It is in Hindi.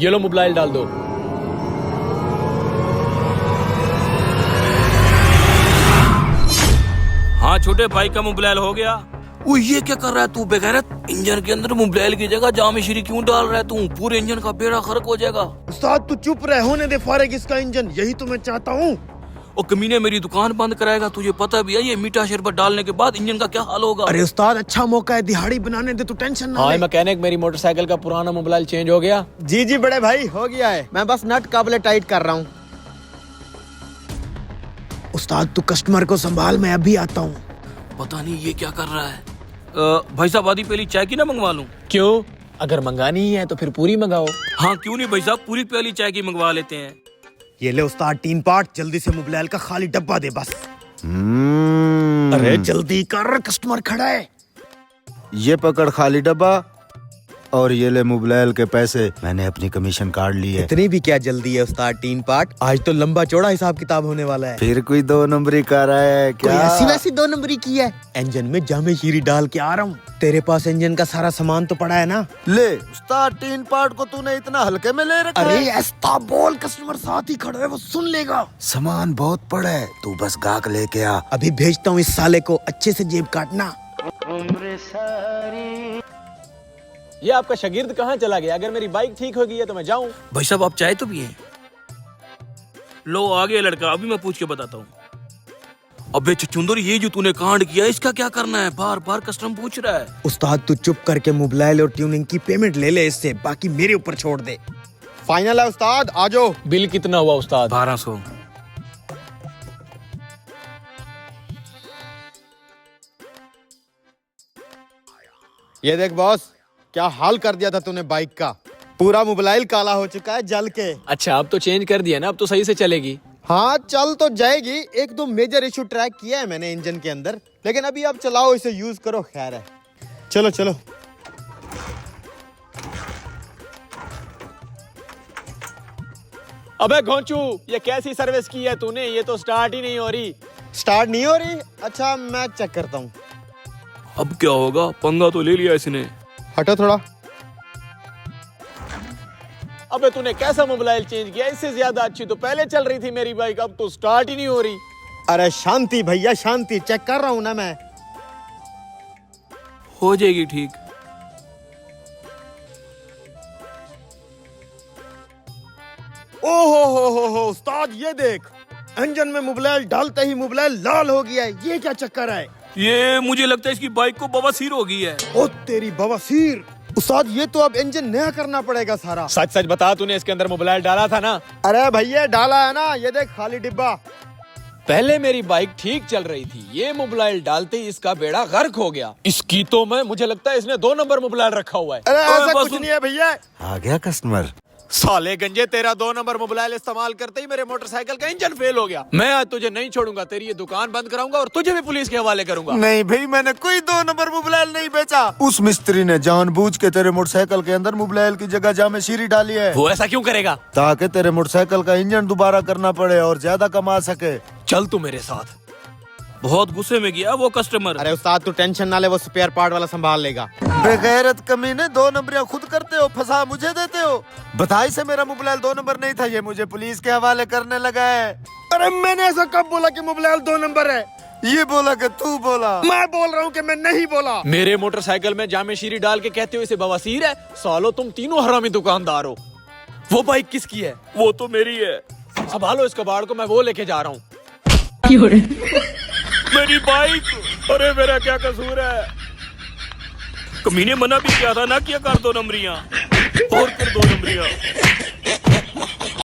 ये लो मोबाइल डाल दो। हाँ छोटे भाई का मोबाइल हो गया। वो ये क्या कर रहा है तू बेगैरत? इंजन के अंदर मोबाइल की जगह जामे श्री क्यों डाल रहा है तू? पूरे इंजन का बेड़ा गर्क हो जाएगा। उस्ताद तू चुप रहे, होने दे फारिग इसका इंजन, यही तो मैं चाहता हूँ। और कमीने मेरी दुकान बंद कराएगा, तुझे पता भी है ये मीठा शरबत डालने के बाद इंजन का क्या हाल होगा। अरे उस्ताद अच्छा मौका है, दिहाड़ी बनाने दे, तू टेंशन ना हाँ ले। मैकेनिक, मेरी मोटरसाइकिल का पुराना मोबाइल चेंज हो गया। जी जी बड़े भाई, हो गया है, मैं बस नट काबले टाइट कर रहा हूँ। उस्ताद तू कस्टमर को संभाल, मैं अभी आता हूँ। पता नहीं ये क्या कर रहा है। भाई साहब आधी पहली चाय की ना मंगवा लूं? क्यों? अगर मंगानी ही है तो फिर पूरी मंगाओ। हाँ क्यों नहीं भाई साहब, पूरी पहली चाय की मंगवा लेते हैं। ये ले उस्ताद टीन पार्ट, जल्दी से मोबाइल का खाली डब्बा दे बस। अरे जल्दी कर, कस्टमर खड़ा है। ये पकड़ खाली डब्बा और ये ले मोबाइल के पैसे, मैंने अपनी कमीशन काट ली है। इतनी भी क्या जल्दी है उस्ताद टीन पार्ट, आज तो लंबा चौड़ा हिसाब किताब होने वाला है। फिर कोई 2 नंबरी कर रहा है कोई क्या? ऐसी वैसी 2 नंबरी की है? इंजन में जामे शीरी डाल के आ रहा हूँ। तेरे पास इंजन का सारा सामान तो पड़ा है ना? ले उस्ताद, टीन पार्ट को तूने इतना हल्के में ले रखा अरे है? ऐसा बोल, कस्टमर साथ ही खड़ा है, वो सुन लेगा। सामान बहुत पड़ा है, तू बस गाहक लेके आ। अभी भेजता हूँ इस साले को, अच्छे से जेब काटना। ये आपका शागिर्द कहाँ चला गया? अगर मेरी बाइक ठीक हो गई है तो मैं जाऊँ। भाई साहब आप चाय तो पिए। लो आ गया लड़का, अभी मैं पूछ के बताता हूँ। अबे चुचुंदर, ये जो तूने कांड किया इसका क्या करना है? बार बार कस्टमर पूछ रहा है। उस्ताद तू चुप करके मोबाइल और ट्यूनिंग की पेमेंट ले ले इससे, बाकी मेरे ऊपर छोड़ दे। फाइनल है उस्ताद, आ जाओ। बिल कितना हुआ उस्ताद? 1200। ये देख बॉस, क्या हाल कर दिया था तूने बाइक का, पूरा मोबाइल काला हो चुका है जल के। अच्छा अब तो चेंज कर दिया ना, अब तो सही से चलेगी। हाँ चल तो जाएगी, 1-2 मेजर इशू ट्रैक किया है मैंने इंजन के अंदर, लेकिन अभी आप चलाओ इसे, यूज करो, खैर है। चलो चलो। अबे घोंचू, ये कैसी सर्विस की है तूने? ये तो स्टार्ट ही नहीं हो रही। स्टार्ट नहीं हो रही? अच्छा मैं चेक करता हूँ। अब क्या होगा, पंगा तो ले लिया इसने। हटो थोड़ा। अबे तूने कैसा मोबाइल चेंज किया? इससे ज्यादा अच्छी तो पहले चल रही थी मेरी बाइक, अब तो स्टार्ट ही नहीं हो रही। अरे शांति भैया शांति, चेक कर रहा हूँ ना मैं। हो जाएगी ठीक। ओहो उस्ताद ये देख, इंजन में मोबाइल डालते ही मोबाइल लाल हो गया है, ये क्या चक्कर है? ये मुझे लगता है इसकी बाइक को बवासीर हो गई है। ओ तेरी बवासीर। उस्ताद ये तो अब इंजन नया करना पड़ेगा सारा। सच सच बता, तूने इसके अंदर मोबाइल डाला था ना? अरे भैया डाला है ना, ये देख खाली डिब्बा। पहले मेरी बाइक ठीक चल रही थी, ये मोबाइल डालते ही इसका बेड़ा गर्क हो गया। इसकी तो मुझे लगता है इसने 2 नंबर मोबाइल रखा हुआ है। अरे ऐसा बस कुछ नहीं है भैया। आ गया कस्टमर। साले गंजे, तेरा 2 नंबर मोबाइल इस्तेमाल करते ही मेरे मोटरसाइकिल का इंजन फेल हो गया। मैं आज तुझे नहीं छोड़ूंगा, तेरी ये दुकान बंद कराऊंगा और तुझे भी पुलिस के हवाले करूंगा। नहीं भाई, मैंने कोई 2 नंबर मोबाइल नहीं बेचा। उस मिस्त्री ने जानबूझ के तेरे मोटरसाइकिल के अंदर मोबाइल की जगह जामे शीरी डाली है, वो ऐसा क्यों करेगा? ताकि तेरे मोटरसाइकिल का इंजन दोबारा करना पड़े और ज्यादा कमा सके। चल तू मेरे साथ। बहुत गुस्से में गया वो कस्टमर। अरे उस्ताद तू टेंशन ना ले, वो स्पेयर पार्ट वाला संभाल लेगा। बेगैरत कमीने, 2 नंबरियां खुद करते हो, फंसा मुझे देते हो। बताई से मेरा मोबाइल 2 नंबर नहीं था, ये मुझे पुलिस के हवाले करने लगा है। अरे मैंने ऐसा कब बोला कि मोबाइल 2 नंबर है? ये बोला कि तू बोला? मैं बोल रहा हूँ कि मैं नहीं बोला। मेरे मोटरसाइकिल में जामे शीरी डाल के कहते हो इसे बवासीर है? सालो तुम तीनों हरामी दुकानदार हो। वो बाइक किसकी है? वो तो मेरी है। संभालो इस कबाड़ को, मैं वो लेके जा रहा हूँ। मेरी बाइक, अरे मेरा क्या कसूर है? कमीने मना भी किया था ना, किया कर 2 नंबरियां और कर 2 नंबरियां।